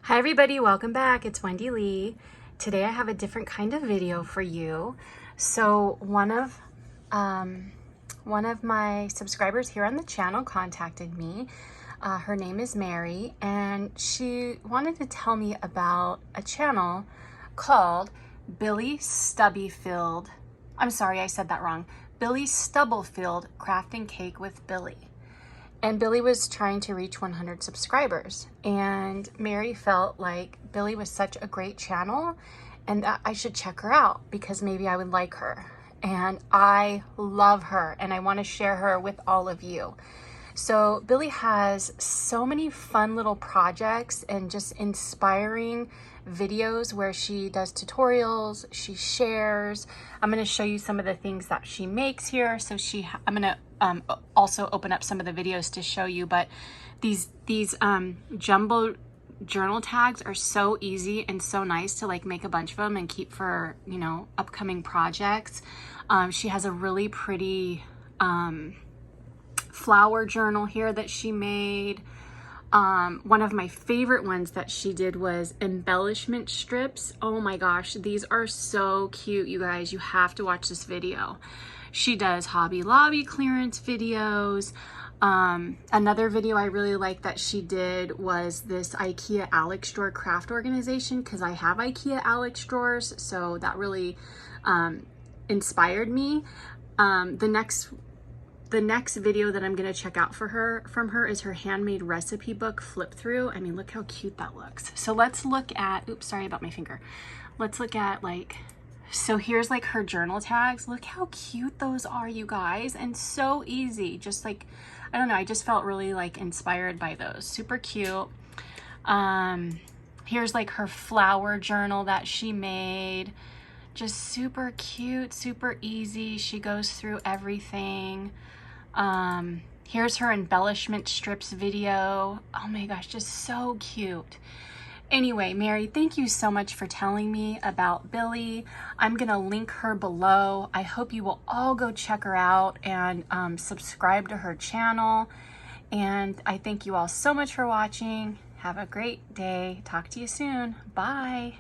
Hi everybody, welcome back. It's Wendy Lee. Today I have a different kind of video for you. So one of my subscribers here on the channel contacted me. Her name is Mary, and she wanted to tell me about a channel called Billie Stubblefield. I'm sorry, I said that wrong. Billie Stubblefield Crafting Cake with Billie. And Billie was trying to reach 100 subscribers. And Mary felt like Billie was such a great channel and that I should check her out because maybe I would like her. And I love her and I want to share her with all of you. So Billie has so many fun little projects and just inspiring videos where she does tutorials, she shares. I'm going to show you some of the things that she makes here. So I'm going to also open up some of the videos to show you, but these jumbo journal tags are so easy and so nice to like make a bunch of them and keep for, you know, upcoming projects. She has a really pretty flower journal here that she made. One of my favorite ones that she did was embellishment strips. Oh my gosh, these are so cute, you guys. You have to watch this video. She does Hobby Lobby clearance videos. Another video I really like that she did was this IKEA Alex drawer craft organization, because I have IKEA Alex drawers, so that really inspired me. The next video that I'm gonna check out from her is her handmade recipe book flip through. I mean, look how cute that looks. So let's look at, oops, sorry about my finger. Let's look at so here's like her journal tags. Look how cute those are, you guys, and so easy. Just like, I don't know, I just felt really like inspired by those. Super cute. Here's like her flower journal that she made. Just super cute, super easy. She goes through everything. Here's her embellishment strips video. Oh my gosh, just so cute. Anyway, Mary, thank you so much for telling me about Billie. I'm gonna link her below. I hope you will all go check her out and subscribe to her channel. And I thank you all so much for watching. Have a great day. Talk to you soon. Bye.